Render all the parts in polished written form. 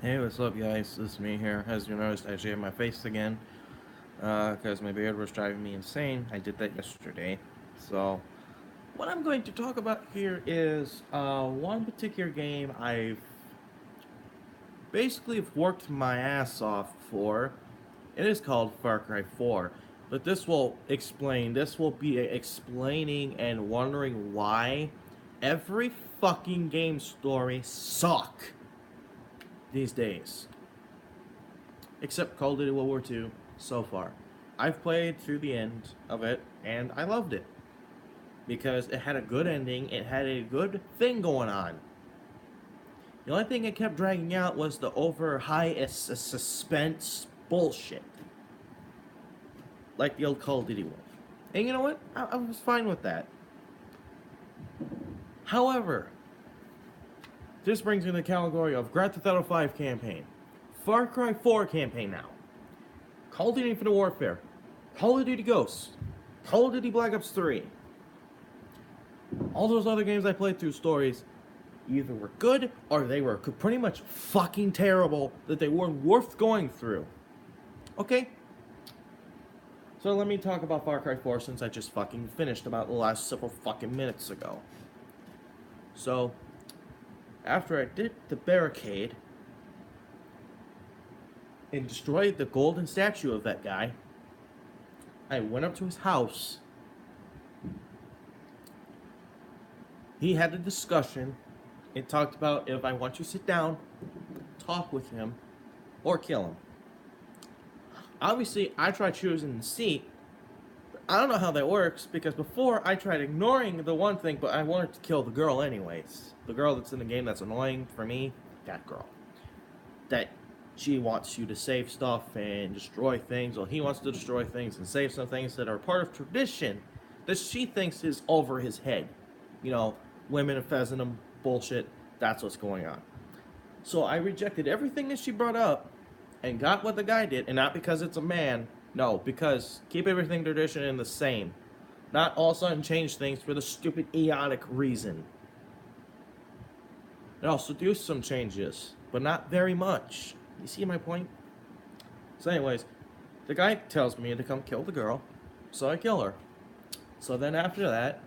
Hey, what's up, guys? This is me here. As you noticed, I shaved my face again because my beard was driving me insane. I did that yesterday. So, what I'm going to talk about here is one particular game I've basically worked my ass off for. It is called Far Cry 4. But this will be explaining and wondering why every fucking game story suck these days. Except Call of Duty World War II so far. I've played through the end of it, and I loved it because it had a good ending. It had a good thing going on. The only thing it kept dragging out was the over high suspense bullshit, like the old Call of Duty one. And you know what? I was fine with that. However, this brings me to the category of Grand Theft Auto 5 campaign, Far Cry 4 campaign now, Call of Duty Infinite Warfare, Call of Duty Ghosts, Call of Duty Black Ops 3. All those other games I played through stories either were good or they were pretty much fucking terrible that they weren't worth going through. Okay? So let me talk about Far Cry 4 since I just fucking finished about the last several fucking minutes ago. So, after I did the barricade and destroyed the golden statue of that guy, I went up to his house. He had a discussion. It talked about if I want to sit down, talk with him, or kill him. Obviously, I tried choosing the seat. I don't know how that works because before I tried ignoring the one thing, but I wanted to kill the girl anyways. The girl that's in the game that's annoying for me, that girl. That she wants you to save stuff and destroy things, or he wants to destroy things and save some things that are part of tradition that she thinks is over his head. You know, women and pheasant bullshit, that's what's going on. So I rejected everything that she brought up and got what the guy did, and not because it's a man. No, because keep everything tradition in the same. Not all of a sudden change things for the stupid idiotic reason. And also do some changes, but not very much. You see my point? So anyways, the guy tells me to come kill the girl, so I kill her. So then after that,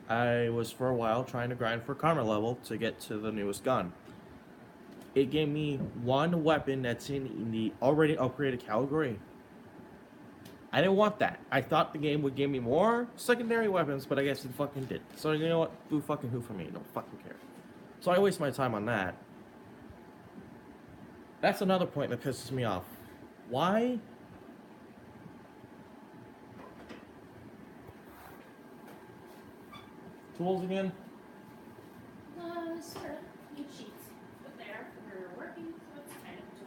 I was for a while trying to grind for karma level to get to the newest gun. It gave me one weapon that's in the already upgraded category. I didn't want that. I thought the game would give me more secondary weapons, but I guess it fucking did. So you know what? Boo fucking who for me. Don't fucking care. So I waste my time on that. That's another point that pisses me off. Why? Tools again? Sort of. Need sheets. But there, we're working, so it's kind of too.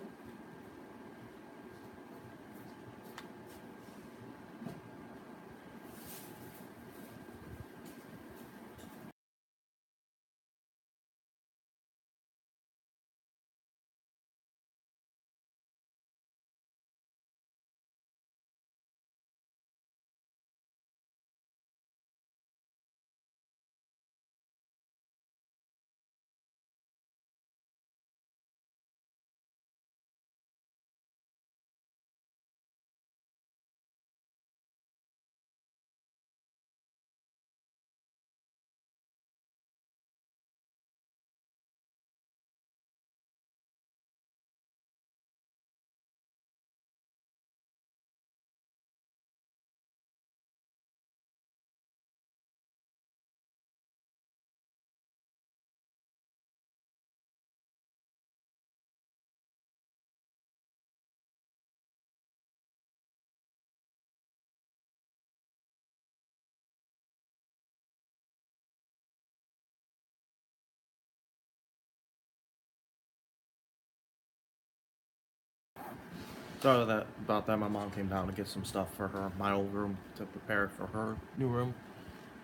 Sorry about that. My mom came down to get some stuff for her my old room to prepare for her new room.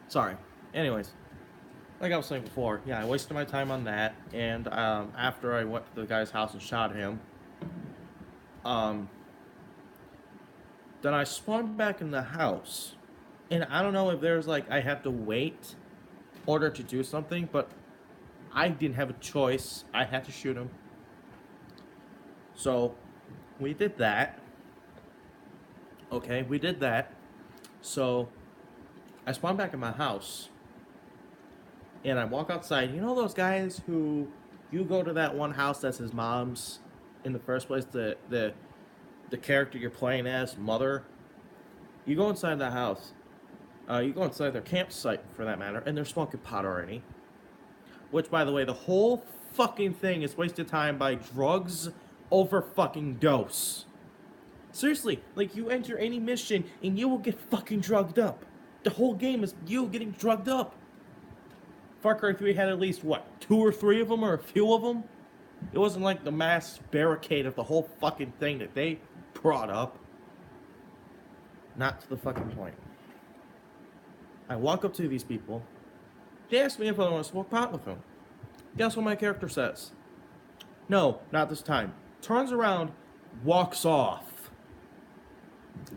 Sorry. Anyways, like I was saying before, yeah, I wasted my time on that. And after I went to the guy's house and shot him, um, then I spawned back in the house. And I don't know if there's like I have to wait in order to do something, but I didn't have a choice. I had to shoot him. So, we did that. Okay, we did that. So, I spawned back in my house. And I walk outside. You know those guys who you go to that one house that's his mom's in the first place, the character you're playing as, mother. You go inside the house. You go inside their campsite for that matter, and they're smoking pot already. Which, by the way, the whole fucking thing is wasted time by drugs over fucking dose. Seriously, like you enter any mission and you will get fucking drugged up. The whole game is you getting drugged up. Far Cry 3 had at least, what, 2 or 3 of them, or a few of them? It wasn't like the mass barricade of the whole fucking thing that they brought up. Not to the fucking point. I walk up to these people. They ask me if I want to smoke pot with them. Guess what my character says? No, not this time. Turns around, walks off.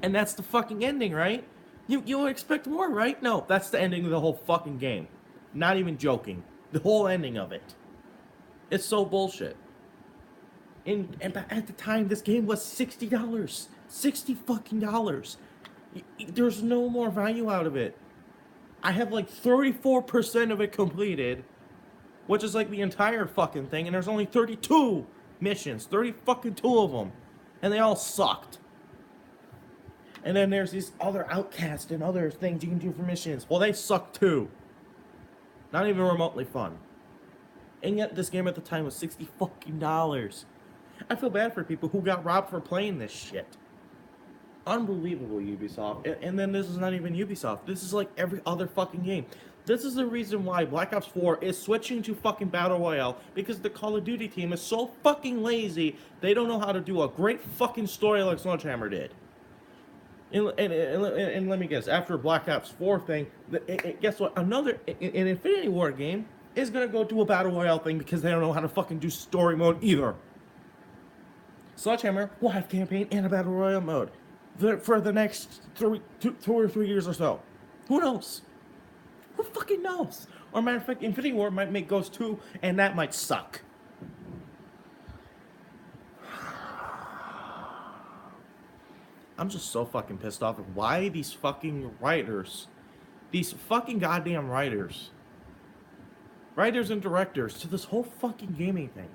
And that's the fucking ending, right? You would expect more, right? No, that's the ending of the whole fucking game. Not even joking. The whole ending of it. It's so bullshit. And at the time, this game was $60. $60 fucking dollars. There's no more value out of it. I have like 34% of it completed, which is like the entire fucking thing, and there's only 32 missions. 30 fucking 2 of them. And they all sucked. And then there's these other outcasts and other things you can do for missions. Well, they suck too. Not even remotely fun. And yet this game at the time was $60 fucking dollars. I feel bad for people who got robbed for playing this shit. Unbelievable, Ubisoft. And then this is not even Ubisoft. This is like every other fucking game. This is the reason why Black Ops 4 is switching to fucking Battle Royale, because the Call of Duty team is so fucking lazy, they don't know how to do a great fucking story like Sledgehammer did. And let me guess, after Black Ops 4 thing, guess what? An Infinity Ward game is gonna go do a Battle Royale thing because they don't know how to fucking do story mode either. Sledgehammer will have campaign and a Battle Royale mode for the next 2 or 3 years or so. Who knows? Who fucking knows? Or matter of fact, Infinity Ward might make Ghost 2, and that might suck. I'm just so fucking pissed off at why these fucking writers, these fucking goddamn writers and directors to this whole fucking gaming thing,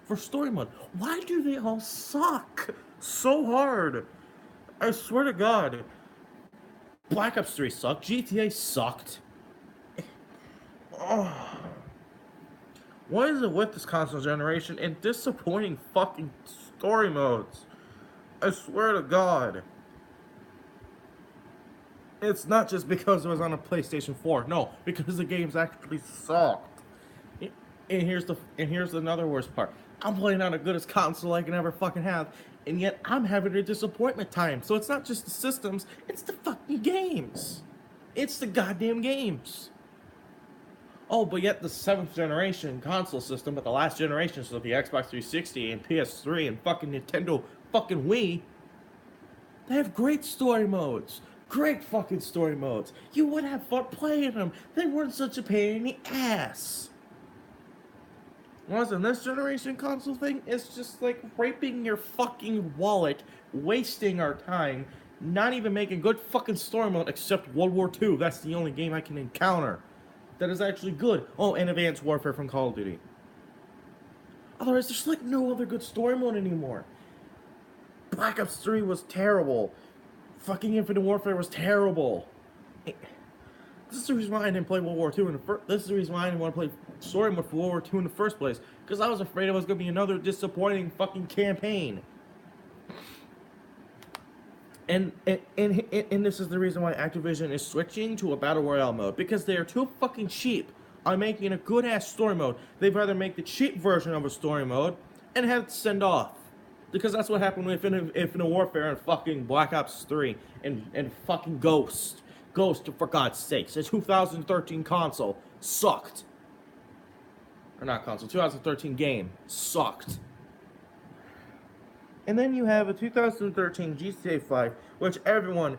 for story mode, why do they all suck so hard? I swear to God. Black Ops 3 sucked. GTA sucked. Oh. What is it with this console generation and disappointing fucking story modes? I swear to God. It's not just because it was on a PlayStation 4. No, because the games actually sucked. And here's another worst part. I'm playing on the goodest console I can ever fucking have, and yet I'm having a disappointment time. So it's not just the systems, it's the fucking games. It's the goddamn games. Oh, but yet the 7th generation console system, but the last generation, so the Xbox 360 and PS3 and fucking Nintendo fucking Wii, they have great story modes. Great fucking story modes. You would have fun playing them. They weren't such a pain in the ass. Whereas in this generation console thing, it's just like raping your fucking wallet, wasting our time, not even making good fucking story mode except World War II. That's the only game I can encounter that is actually good. Oh, and Advanced Warfare from Call of Duty. Otherwise, there's like no other good story mode anymore. Black Ops 3 was terrible. Fucking Infinite Warfare was terrible. This is the reason why I didn't play World War II this is the reason why I didn't want to play story mode for World War II in the first place. Because I was afraid it was going to be another disappointing fucking campaign. And this is the reason why Activision is switching to a Battle Royale mode. Because they are too fucking cheap on making a good-ass story mode. They'd rather make the cheap version of a story mode and have it send off. Because that's what happened with Infinite Warfare and fucking Black Ops 3 and fucking Ghost. Ghost, for God's sakes. The 2013 console sucked. Or not console, 2013 game sucked. And then you have a 2013 GTA 5, which everyone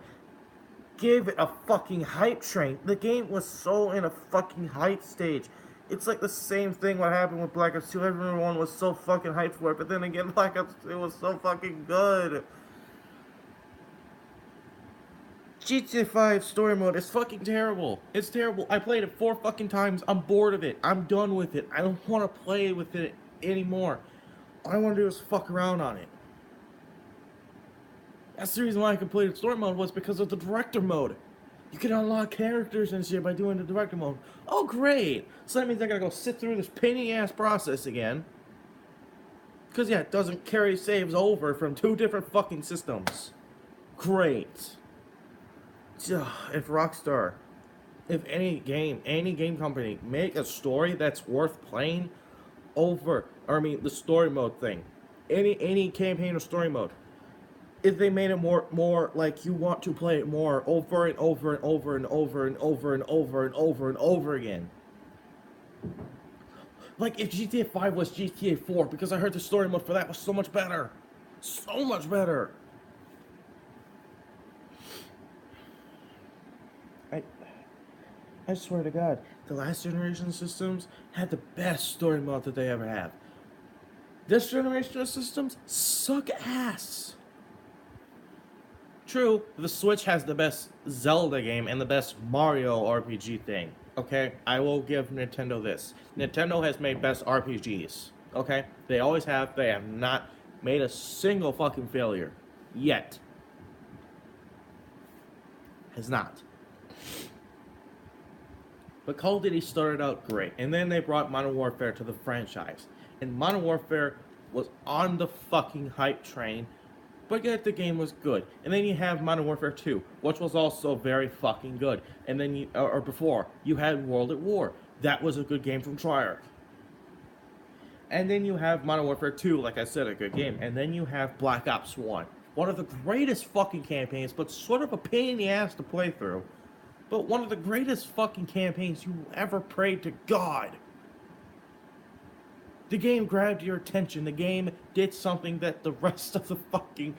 gave it a fucking hype train. The game was so in a fucking hype stage. It's like the same thing what happened with Black Ops 2. Everyone was so fucking hyped for it, but then again, Black Ops 2 was so fucking good. GTA 5 story mode is fucking terrible. It's terrible. I played it 4 fucking times. I'm bored of it. I'm done with it. I don't want to play with it anymore. All I want to do is fuck around on it. That's the reason why I completed story mode, was because of the director mode. You can unlock characters and shit by doing the director mode. Oh, great. So that means I gotta go sit through this pain-in-the-ass process again. Because, yeah, it doesn't carry saves over from 2 different fucking systems. Great. If Rockstar, if any game company make a story that's worth playing over, or I mean the story mode thing, any campaign or story mode, if they made it more like you want to play it more over and over and over and over and over and over and over and over again. Like if GTA 5 was GTA 4, because I heard the story mode for that was so much better. So much better. I swear to God, the last generation systems had the best story mode that they ever have. This generation of systems suck ass. True, the Switch has the best Zelda game and the best Mario RPG thing. Okay, I will give Nintendo this. Nintendo has made best RPGs. Okay, they always have. They have not made a single fucking failure yet. Has not. But Call of Duty started out great, and then they brought Modern Warfare to the franchise. And Modern Warfare was on the fucking hype train, but yet the game was good. And then you have Modern Warfare 2, which was also very fucking good. And then before, you had World at War. That was a good game from Treyarch. And then you have Modern Warfare 2, like I said, a good game. And then you have Black Ops 1. One of the greatest fucking campaigns, but sort of a pain in the ass to play through. But one of the greatest fucking campaigns you ever prayed to God. The game grabbed your attention. The game did something that the rest of the fucking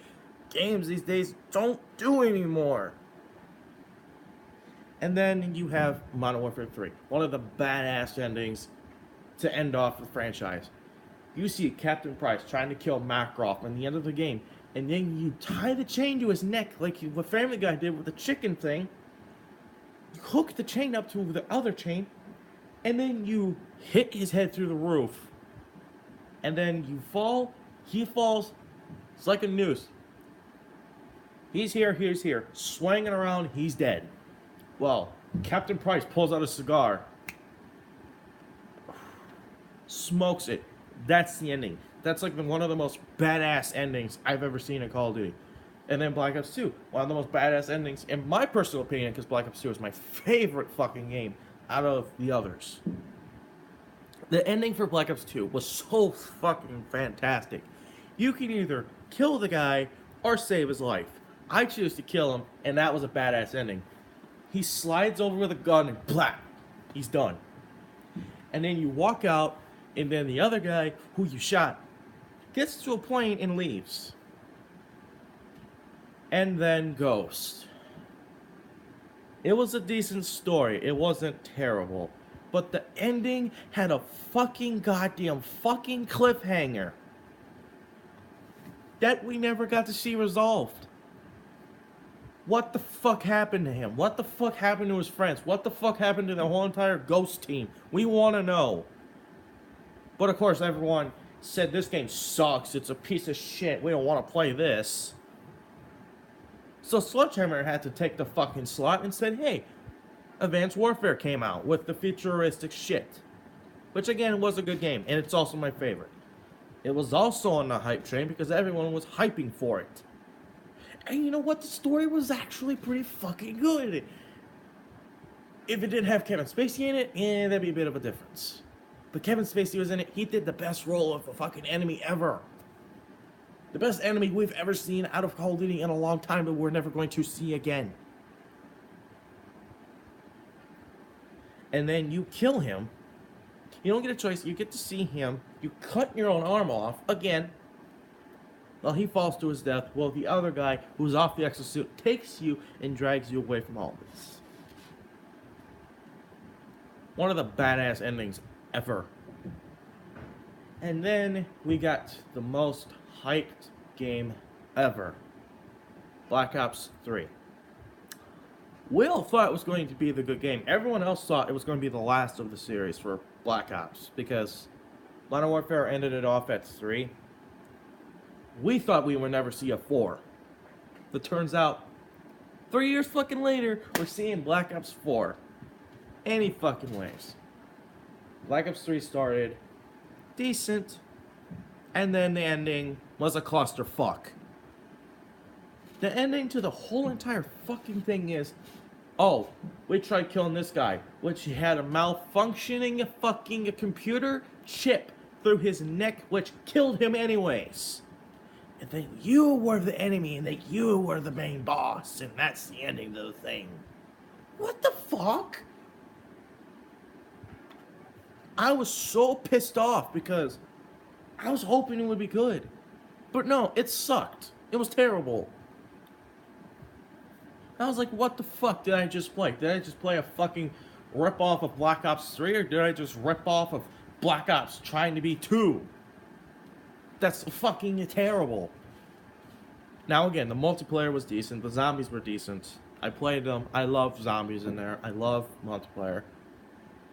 games these days don't do anymore. And then you have Modern Warfare 3. One of the badass endings to end off the franchise. You see Captain Price trying to kill Makarov at the end of the game. And then you tie the chain to his neck like what Family Guy did with the chicken thing. You hook the chain up to the other chain, and then you hit his head through the roof. And then you fall, he falls, it's like a noose. He's here, swinging around, he's dead. Well, Captain Price pulls out a cigar, smokes it. That's the ending. That's like one of the most badass endings I've ever seen in Call of Duty. And then Black Ops 2, one of the most badass endings, in my personal opinion, because Black Ops 2 is my favorite fucking game out of the others. The ending for Black Ops 2 was so fucking fantastic. You can either kill the guy or save his life. I choose to kill him, and that was a badass ending. He slides over with a gun and blah, he's done. And then you walk out, and then the other guy who you shot gets to a plane and leaves. And then Ghost. It was a decent story. It wasn't terrible. But the ending had a fucking goddamn fucking cliffhanger that we never got to see resolved. What the fuck happened to him? What the fuck happened to his friends? What the fuck happened to the whole entire Ghost team? We want to know. But of course, everyone said this game sucks. It's a piece of shit. We don't want to play this. So Sledgehammer had to take the fucking slot and said, hey, Advanced Warfare came out with the futuristic shit. Which again was a good game, and it's also my favorite. It was also on the hype train because everyone was hyping for it. And you know what? The story was actually pretty fucking good. If it didn't have Kevin Spacey in it, that'd be a bit of a difference. But Kevin Spacey was in it. He did the best role of a fucking enemy ever. The best enemy we've ever seen out of Call of Duty in a long time, but we're never going to see again. And then you kill him. You don't get a choice. You get to see him. You cut your own arm off. Again. Well, he falls to his death. Well, the other guy, who's off the exosuit, takes you and drags you away from all this. One of the badass endings ever. And then we got the most hyped game ever, Black Ops 3. We all thought it was going to be the good game. Everyone else thought it was going to be the last of the series for Black Ops because Modern Warfare ended it off at 3. We thought we would never see a 4. But turns out, 3 years fucking later, we're seeing Black Ops 4. Any fucking ways. Black Ops 3 started decent, and then the ending was a clusterfuck. The ending to the whole entire fucking thing is, oh, we tried killing this guy, which he had a malfunctioning fucking computer chip through his neck, which killed him anyways. And then you were the enemy, and that you were the main boss, and that's the ending of the thing. What the fuck? I was so pissed off because I was hoping it would be good. But no, it sucked. It was terrible. I was like, what the fuck did I just play? Did I just play a fucking rip-off of Black Ops 3, or did I just rip off of Black Ops trying to be 2? That's fucking terrible. Now again, the multiplayer was decent. The zombies were decent. I played them. I love zombies in there. I love multiplayer.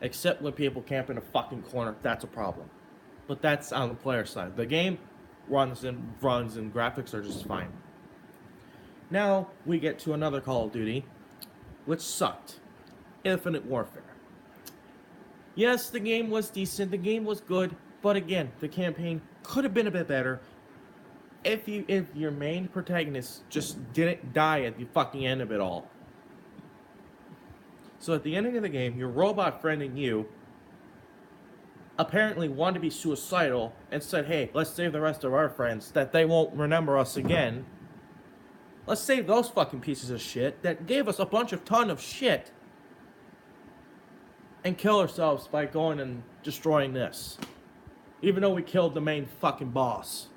Except when people camp in a fucking corner, that's a problem. But that's on the player side. The game runs and graphics are just fine. Now we get to another Call of Duty, which sucked. Infinite Warfare. Yes, the game was decent, the game was good, but again, the campaign could have been a bit better if your main protagonist just didn't die at the fucking end of it all. So at the ending of the game, your robot friend and you apparently wanted to be suicidal and said, hey, let's save the rest of our friends that they won't remember us again. Let's save those fucking pieces of shit that gave us a ton of shit and kill ourselves by going and destroying this. Even though we killed the main fucking boss.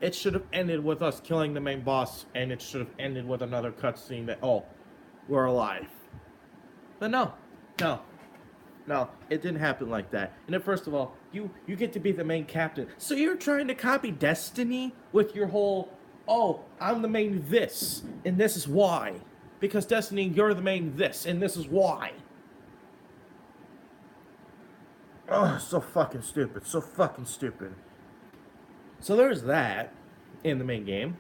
It should have ended with us killing the main boss, and it should have ended with another cutscene that, oh, we're alive. But no, it didn't happen like that. And then first of all, you get to be the main captain. So you're trying to copy Destiny with your whole, oh, I'm the main this, and this is why. Because Destiny, you're the main this, and this is why. Oh, so fucking stupid, so fucking stupid. So there's that in the main game.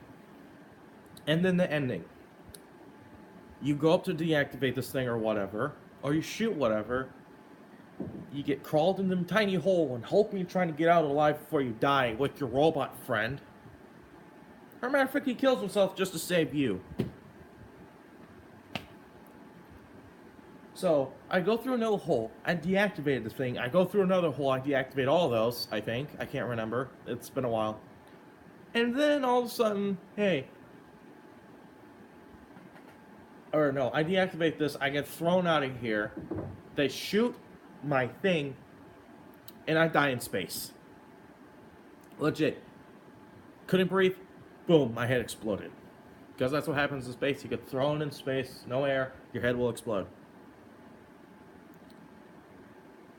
And then the ending. You go up to deactivate this thing or whatever, or you shoot whatever, you get crawled in them tiny hole and hoping you're trying to get out alive before you die with your robot friend. Or matter of fact, he kills himself just to save you. So, I go through another hole, I deactivated the thing, I go through another hole, I deactivate all those, I think. I can't remember, it's been a while. And then all of a sudden, hey, or no, I deactivate this, I get thrown out of here, they shoot my thing, and I die in space. Legit. Couldn't breathe, boom, my head exploded. Because that's what happens in space, you get thrown in space, no air, your head will explode.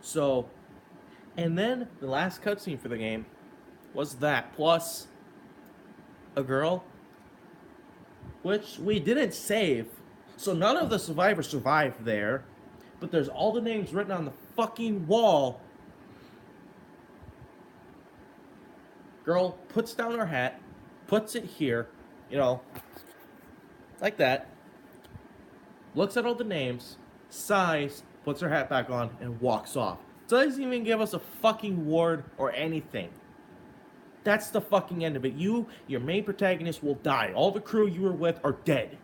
So, and then the last cutscene for the game was that, plus a girl, which we didn't save. So none of the survivors survived there, but there's all the names written on the fucking wall. Girl puts down her hat, puts it here, you know, like that, looks at all the names, sighs, puts her hat back on, and walks off. Doesn't even give us a fucking word or anything. That's the fucking end of it. You, your main protagonist, will die. All the crew you were with are dead.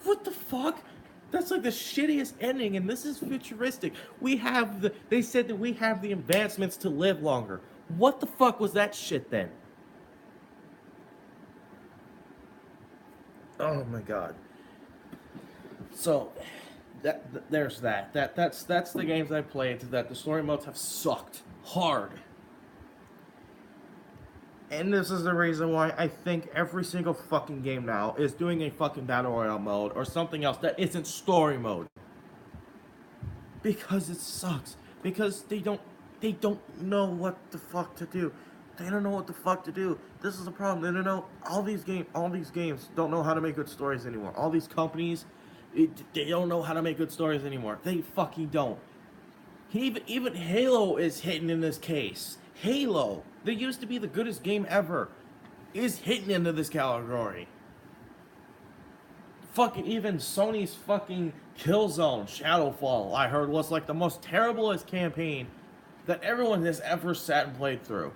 What the fuck? That's like the shittiest ending, and this is futuristic. They said that we have the advancements to live longer. What the fuck was that shit then? Oh my god. So, there's that. That's the games I played that the story modes have sucked hard. And this is the reason why I think every single fucking game now is doing a fucking battle royale mode or something else that isn't story mode. Because it sucks. because they don't know what the fuck to do. They don't know what the fuck to do. This is the problem. They don't know all these games don't know how to make good stories anymore. All these companies, they don't know how to make good stories anymore. They fucking don't. Even Halo is hitting in this case. Halo, that used to be the goodest game ever, is hitting into this category. Fucking even Sony's fucking Killzone Shadowfall, I heard, was like the most terriblest campaign that everyone has ever sat and played through.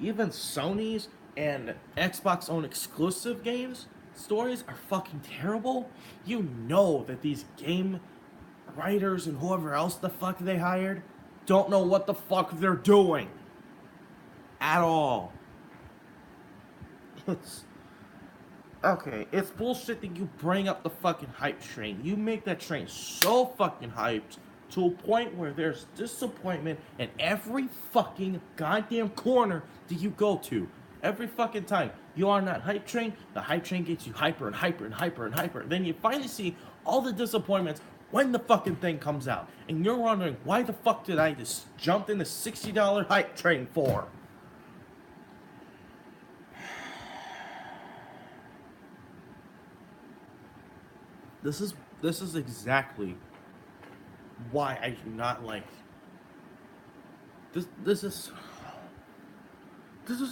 Even Sony's and Xbox own exclusive games stories are fucking terrible. You know that these game writers and whoever else the fuck they hired don't know what the fuck they're doing at all. Okay, it's bullshit that you bring up the fucking hype train. You make that train so fucking hyped to a point where there's disappointment in every fucking goddamn corner that you go to. Every fucking time you are on that hype train, the hype train gets you hyper and hyper and hyper and hyper. Then you finally see all the disappointments when the fucking thing comes out. And you're wondering, why the fuck did I just jump in the $60 hype train for? This is exactly why I do not like this. This is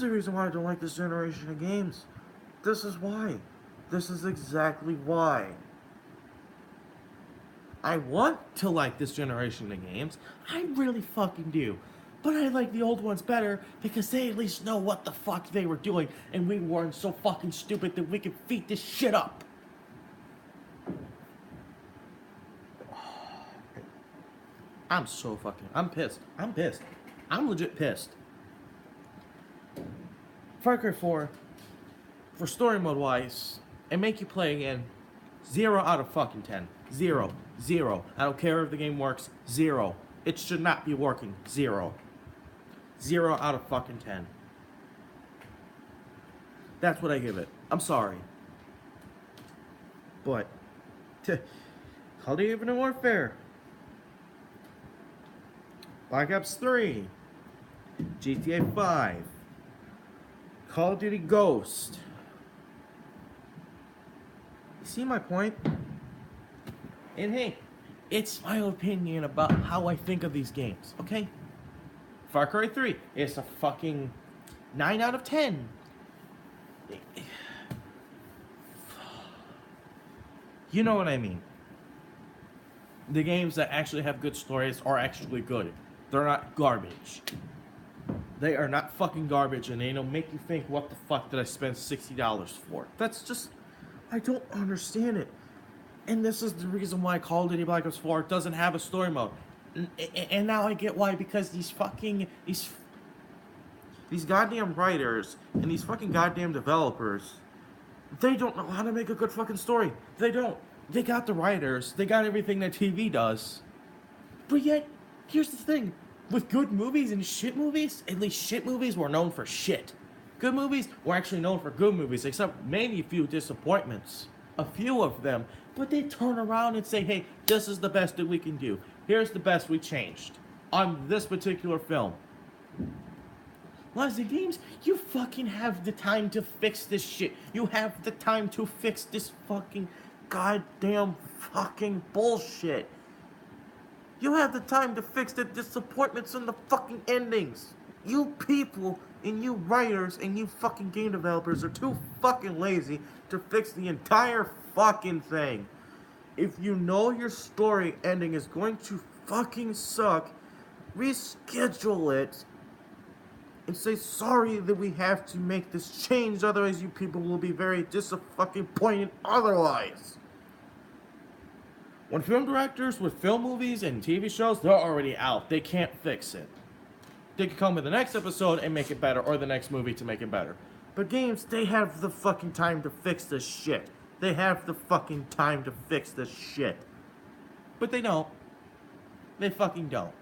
the reason why I don't like this generation of games. This is why. This is exactly why. I want to like this generation of games. I really fucking do. But I like the old ones better because they at least know what the fuck they were doing, and we weren't so fucking stupid that we could beat this shit up. I'm pissed. I'm legit pissed. Far Cry 4, for story mode wise, and make you play again, 0 out of fucking 10. 0. I don't care if the game works, 0. It should not be working, 0. 0 out of fucking 10. That's what I give it. I'm sorry. But, Call of Duty Infinite Warfare, Black Ops 3, GTA 5, Call of Duty Ghost. You see my point? And hey, it's my opinion about how I think of these games, okay? Far Cry 3 is a fucking 9 out of 10. You know what I mean. The games that actually have good stories are actually good. They're not garbage. They are not fucking garbage, and they don't make you think, what the fuck did I spend $60 for? That's just, I don't understand it. And this is the reason why Call of Duty Black Ops 4 doesn't have a story mode. And now I get why, because these goddamn writers and these fucking goddamn developers, they don't know how to make a good fucking story. They don't. They got the writers, they got everything that TV does. But yet, here's the thing. With good movies and shit movies, at least shit movies were known for shit. Good movies were actually known for good movies, except maybe a few disappointments. A few of them. But they turn around and say, hey, this is the best that we can do. Here's the best we changed on this particular film. Lots of games, you fucking have the time to fix this shit. You have the time to fix this fucking goddamn fucking bullshit. You have the time to fix the disappointments and the fucking endings. You people and you writers and you fucking game developers are too fucking lazy to fix the entire fucking thing. If you know your story ending is going to fucking suck, reschedule it and say sorry that we have to make this change, otherwise you people will be very disappointed otherwise. When film directors with film movies and TV shows, they're already out. They can't fix it. They can come with the next episode and make it better, or the next movie to make it better. But games, they have the fucking time to fix this shit. They have the fucking time to fix this shit. But they don't. They fucking don't.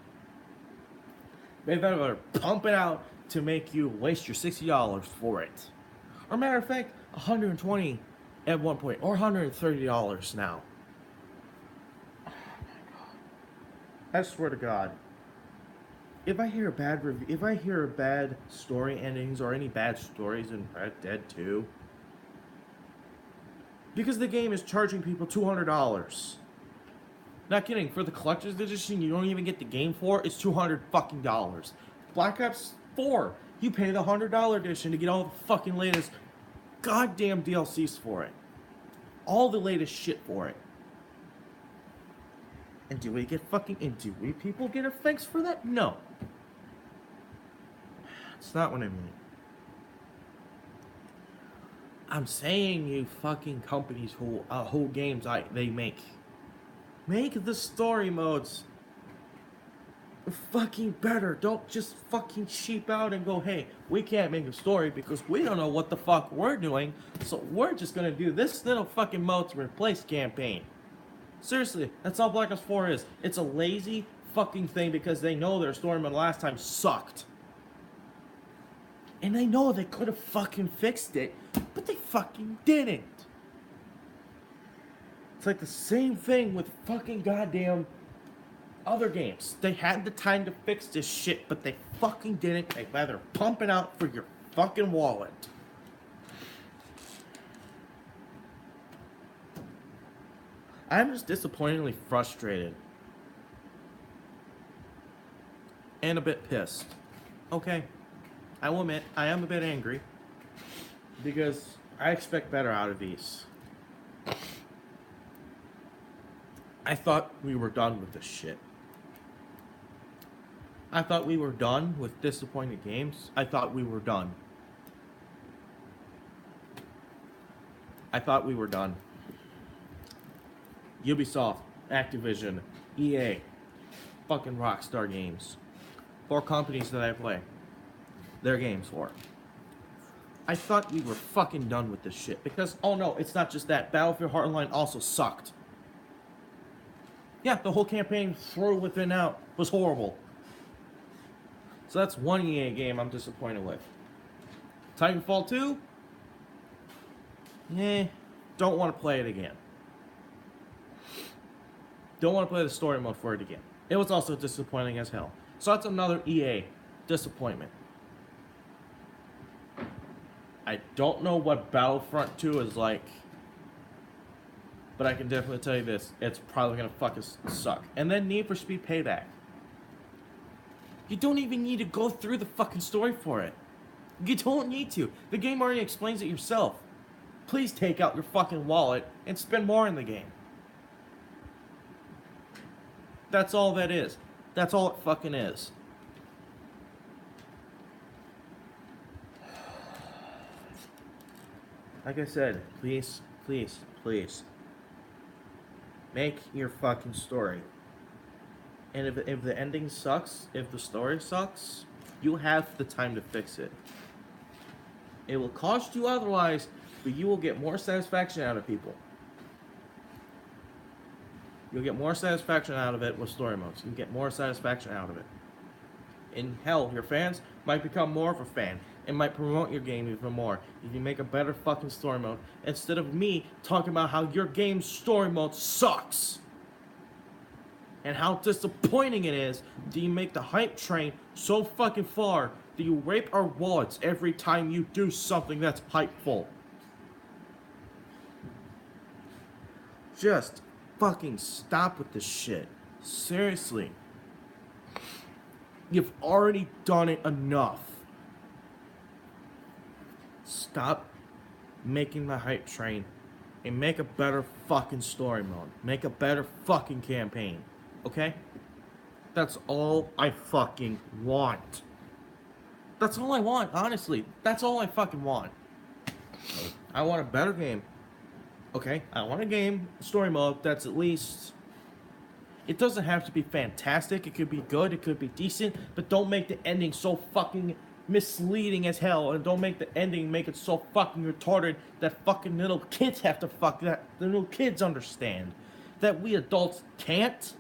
They better pump it out to make you waste your $60 for it. Or matter of fact, $120 at one point, or $130 now. I swear to God, if I hear a bad review, if I hear bad story endings or any bad stories in Red Dead 2, because the game is charging people $200. Not kidding. For the collector's edition, you don't even get the game for. It's $200 fucking dollars. Black Ops 4, you pay the $100 edition to get all the fucking latest goddamn DLCs for it. All the latest shit for it. And do we people get a thanks for that? No. It's not what I mean. I'm saying you fucking companies who games they make the story modes fucking better. Don't just fucking sheep out and go, hey, we can't make a story because we don't know what the fuck we're doing, so we're just gonna do this little fucking mode to replace campaign. Seriously, that's all Black Ops 4 is. It's a lazy fucking thing because they know their story mode last time sucked. And they know they could have fucking fixed it, but they fucking didn't. It's like the same thing with fucking goddamn other games. They had the time to fix this shit, but they fucking didn't. They'd rather pump it out for your fucking wallet. I'm just disappointingly frustrated. And a bit pissed. Okay. I will admit, I am a bit angry. Because I expect better out of these. I thought we were done with this shit. I thought we were done with disappointing games. I thought we were done. I thought we were done. Ubisoft, Activision, EA, fucking Rockstar Games. 4 companies that I play their games for. I thought we were fucking done with this shit because, oh no, it's not just that. Battlefield Hardline also sucked. Yeah, the whole campaign through within out was horrible. So that's one EA game I'm disappointed with. Titanfall 2? Don't want to play it again. Don't want to play the story mode for it again. It was also disappointing as hell. So that's another EA disappointment. I don't know what Battlefront 2 is like, but I can definitely tell you this. It's probably going to fucking suck. And then Need for Speed Payback. You don't even need to go through the fucking story for it. You don't need to. The game already explains it yourself. Please take out your fucking wallet and spend more in the game. That's all that is. That's all it fucking is. Like I said, please, please, please. Make your fucking story. And if the ending sucks, if the story sucks, you have the time to fix it. It will cost you otherwise, but you will get more satisfaction out of people. You'll get more satisfaction out of it with story modes. You can get more satisfaction out of it. And hell, your fans might become more of a fan. It might promote your game even more if you make a better fucking story mode instead of me talking about how your game's story mode sucks and how disappointing it is that you make the hype train so fucking far that you rape our wallets every time you do something that's hypeful. Just fucking stop with this shit. Seriously. You've already done it enough. Stop making the hype train and make a better fucking story mode. Make a better fucking campaign. Okay? That's all I fucking want. That's all I want, honestly. That's all I fucking want. I want a better game. Okay? I want a game, story mode, that's at least... It doesn't have to be fantastic. It could be good. It could be decent. But don't make the ending so fucking misleading as hell. And don't make the ending make it so fucking retarded that fucking little kids have to that the little kids understand. That we adults can't.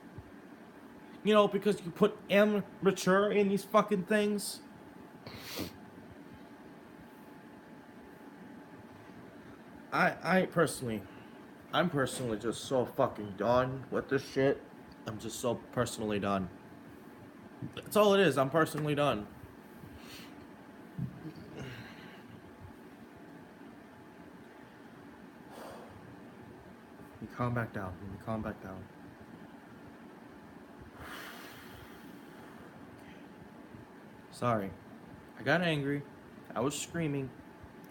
You know, because you put mature in these fucking things. I'm personally just so fucking done with this shit. I'm just so personally done. That's all it is. I'm personally done. You calm back down. You calm back down. Sorry. I got angry. I was screaming.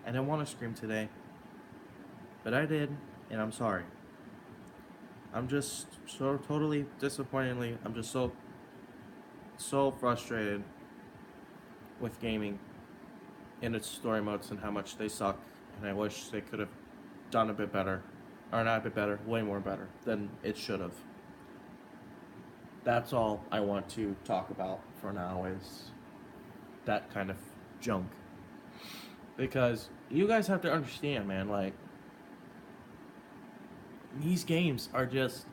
I didn't want to scream today. But I did, and I'm sorry. I'm just so totally disappointingly, I'm just so frustrated with gaming and its story modes and how much they suck, and I wish they could have done a bit better. Or not a bit better, way more better than it should have. That's all I want to talk about for now is that kind of junk. Because you guys have to understand, man, like, these games are just,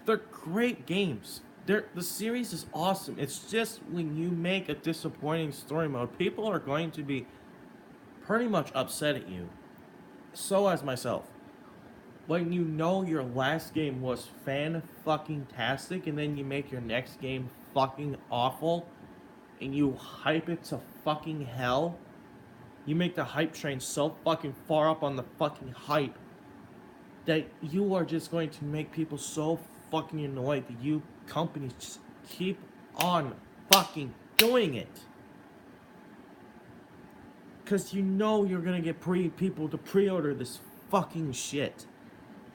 they're great games. The series is awesome. It's just when you make a disappointing story mode, people are going to be pretty much upset at you. So as myself. When you know your last game was fan-fucking-tastic and then you make your next game fucking awful and you hype it to fucking hell, you make the hype train so fucking far up on the fucking hype that you are just going to make people so fucking annoyed that you companies just keep on fucking doing it. Because you know you're gonna get people to pre-order this fucking shit.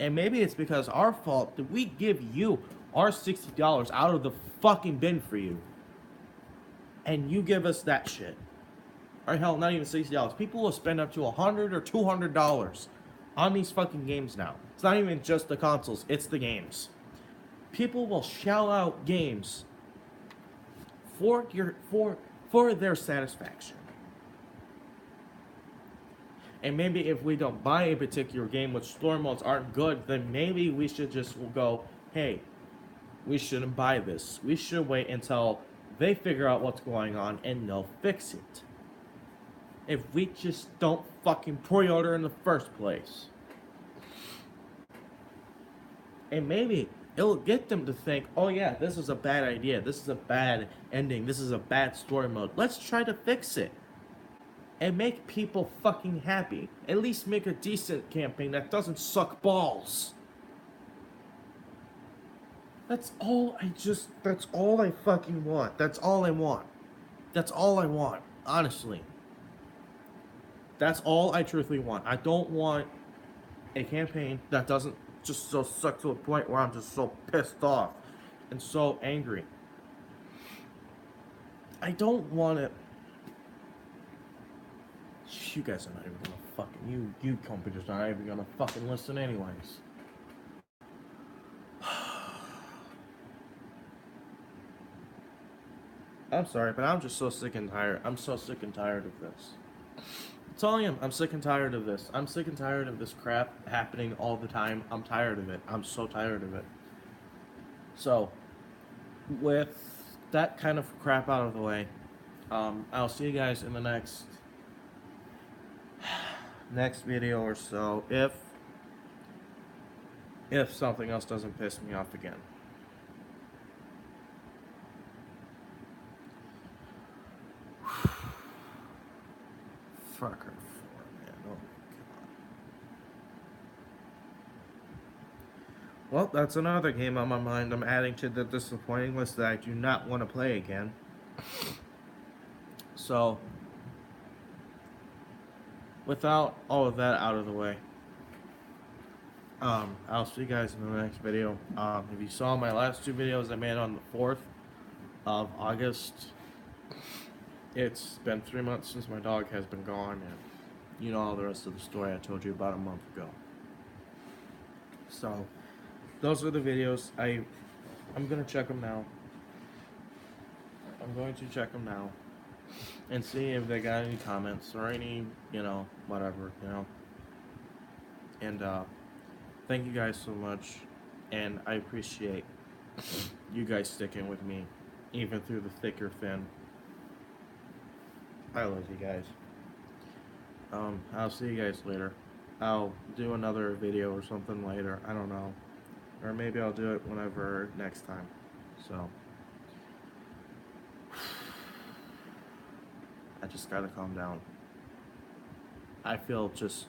And maybe it's because our fault that we give you our $60 out of the fucking bin for you. And you give us that shit. Or hell, not even $60. People will spend up to $100 or $200 on these fucking games now. It's not even just the consoles, it's the games. People will shell out games for their satisfaction. And maybe if we don't buy a particular game which story modes aren't good, then maybe we should just go, hey, we shouldn't buy this. We should wait until they figure out what's going on and they'll fix it. If we just don't fucking pre-order in the first place. And maybe it'll get them to think, oh yeah, this is a bad idea. This is a bad ending. This is a bad story mode. Let's try to fix it. And make people fucking happy. At least make a decent campaign that doesn't suck balls. That's all I fucking want. That's all I want. That's all I want, honestly. That's all I truthfully want. I don't want a campaign that doesn't just so suck to a point where I'm just so pissed off and so angry. I don't want it. You guys are not even gonna fucking you companies are not even gonna fucking listen anyways. I'm sorry, but I'm just so sick and tired. I'm so sick and tired of this. That's all I am. I'm sick and tired of this. I'm sick and tired of this crap happening all the time. I'm tired of it. I'm so tired of it. So, with that kind of crap out of the way, I'll see you guys in the next video or so if something else doesn't piss me off again. Fucker 4, man. Oh my god. Well, that's another game on my mind I'm adding to the disappointing list that I do not want to play again. So, without all of that out of the way, I'll see you guys in the next video. If you saw my last 2 videos I made on the 4th of August, it's been 3 months since my dog has been gone, and you know all the rest of the story I told you about a month ago. So, those are the videos. I'm gonna check them now. I'm going to check them now and see if they got any comments or any, whatever, And thank you guys so much, and I appreciate you guys sticking with me, even through the thick or thin. I love you guys. I'll see you guys later. I'll do another video or something later. I don't know. Or maybe I'll do it whenever next time. So I just gotta calm down. I feel just